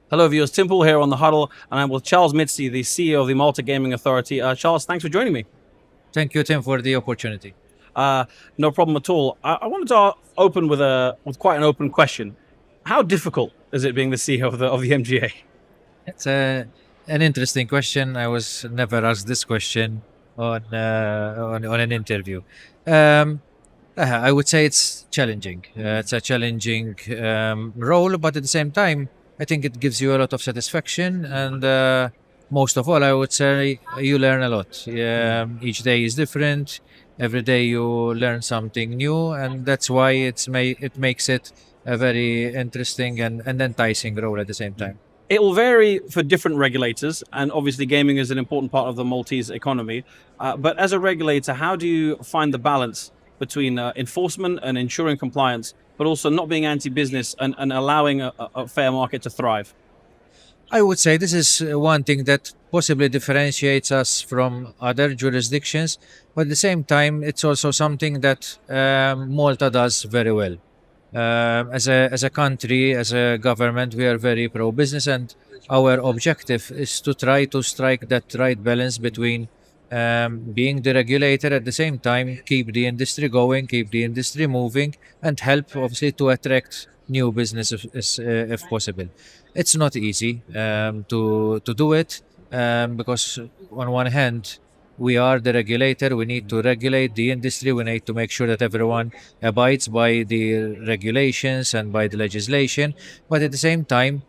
Hello, viewers. Tim Pool here on The Huddle, and I'm with Charles Mizzi, the CEO of the Malta Gaming Authority. Charles, thanks for joining me. Thank you, Tim, for the opportunity. Uh, no problem at all. I wanted to open with quite an open question. How difficult is it being the CEO of the MGA? It's an interesting question. I was never asked this question on an interview. Um, I would say it's challenging. It's a challenging role, but at the same time, I think it gives you a lot of satisfaction. And most of all, I would say you learn a lot. Each day is different. Every day you learn something new, and that's why it makes it a very interesting and enticing role at the same time. It will vary for different regulators, and obviously, gaming is an important part of the Maltese economy. But as a regulator, how do you find the balance between enforcement and ensuring compliance, but also not being anti-business and allowing a fair market to thrive? I would say this is one thing that possibly differentiates us from other jurisdictions, but at the same time, it's also something that Malta does very well. As a country, as a government, we are very pro business, and our objective is to try to strike that right balance between being the regulator at the same time, keep the industry going, keep the industry moving, and help obviously to attract new business if possible. It's not easy to do it because on one hand we are the regulator. We need to regulate the industry. We need to make sure that everyone abides by the regulations and by the legislation. But at the same time,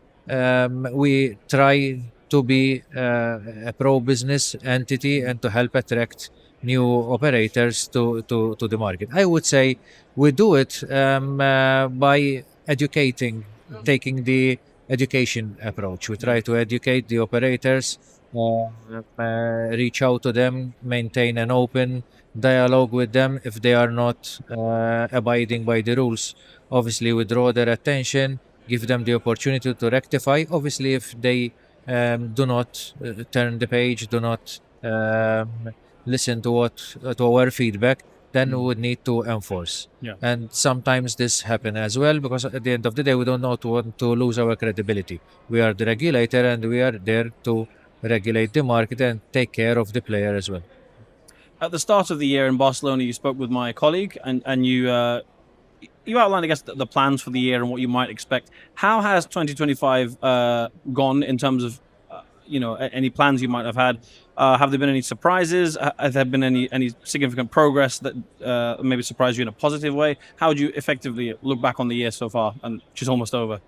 we try to be a pro-business entity and to help attract new operators to the market. I would say we do it by educating, taking the education approach. We try to educate the operators, reach out to them, maintain an open dialogue with them. If they are not abiding by the rules, obviously we draw their attention, give them the opportunity to rectify. Obviously, if they do not turn the page, do not listen to our feedback, then we would need to enforce. Yeah. And sometimes this happen as well because at the end of the day, we don't not want to lose our credibility. We are the regulator and we are there to regulate the market and take care of the player as well. At the start of the year in Barcelona, you spoke with my colleague, and you outlined, I guess, the plans for the year and what you might expect. How has 2025 gone in terms of, any plans you might have had? Have there been any surprises? Have there been any significant progress that maybe surprised you in a positive way? How would you effectively look back on the year so far, and which is almost over?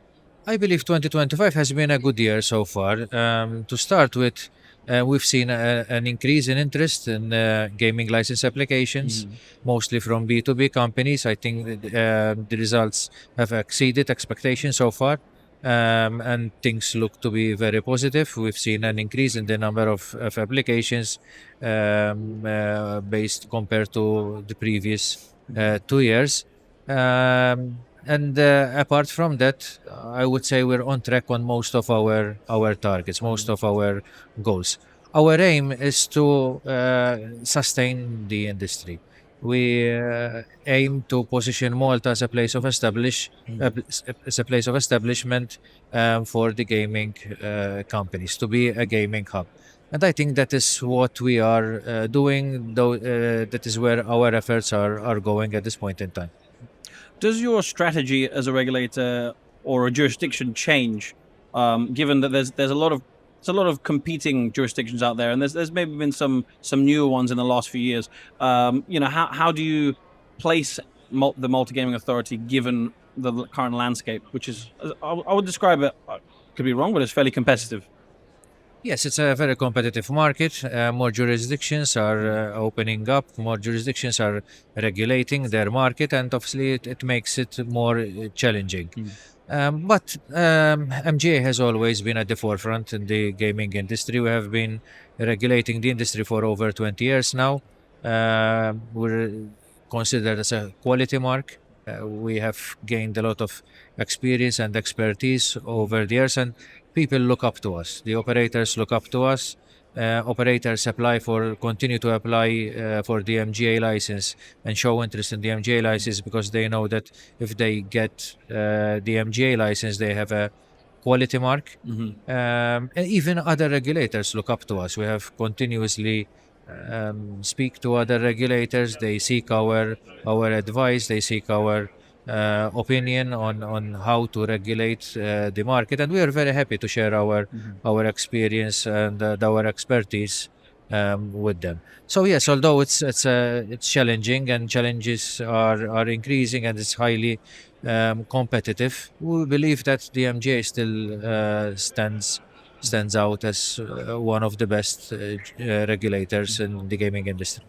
I believe 2025 has been a good year so far. To start with, we've seen an increase in interest in gaming license applications, mostly from B2B companies. I think the results have exceeded expectations so far, and things look to be very positive. We've seen an increase in the number of applications based compared to the previous 2 years. And apart from that, I would say we're on track on most of our targets, most of our goals. Our aim is to sustain the industry. We aim to position Malta as a place of as a place of establishment for the gaming companies to be a gaming hub. And I think that is what we are doing. Though that is where our efforts are going at this point in time. Does your strategy as a regulator or a jurisdiction change, given that there's a lot of competing jurisdictions out there, and there's maybe been some newer ones in the last few years. How do you place the Malta Gaming Authority given the current landscape, which is, I would describe it, could be wrong, but it's fairly competitive. Yes, it's a very competitive market. More jurisdictions are opening up, more jurisdictions are regulating their market, and obviously it makes it more challenging. But MGA has always been at the forefront in the gaming industry. We have been regulating the industry for over 20 years now. We're considered as a quality mark. We have gained a lot of experience and expertise over the years, and people look up to us. The operators look up to us. Operators continue to apply for the MGA license and show interest in the MGA license because they know that if they get the MGA license, they have a quality mark. And even other regulators look up to us. We have continuously speak to other regulators. They seek our advice. They seek our opinion on how to regulate the market, and we are very happy to share our experience and our expertise with them. So yes, although it's challenging and challenges are increasing and it's highly competitive, we believe that the MGA still stands out as one of the best regulators in the gaming industry.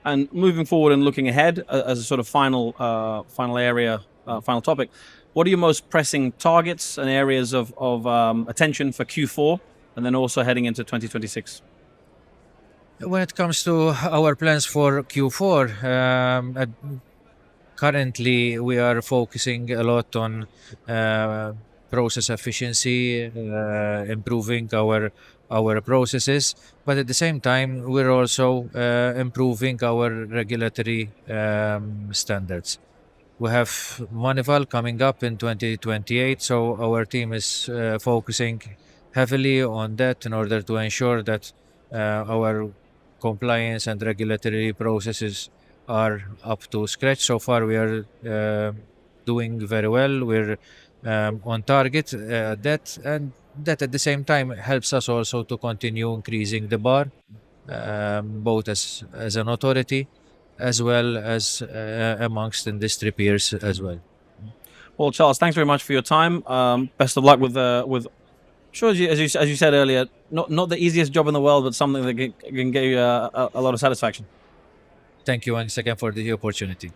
And moving forward and looking ahead, as a sort of final area, final topic, what are your most pressing targets and areas of attention for Q4, and then also heading into 2026? When it comes to our plans for Q4, currently we are focusing a lot on process efficiency, improving our processes, but at the same time we're also improving our regulatory standards. We have Manival coming up in 2028, so our team is focusing heavily on that in order to ensure that our compliance and regulatory processes are up to scratch. So far, we are doing very well. We're on target that, and that at the same time helps us also to continue increasing the bar, both as an authority as well as amongst industry peers as well. Well, Charles, thanks very much for your time. Best of luck with. Sure, as you said earlier, not the easiest job in the world, but something that can give you a lot of satisfaction. Thank you once again for the opportunity.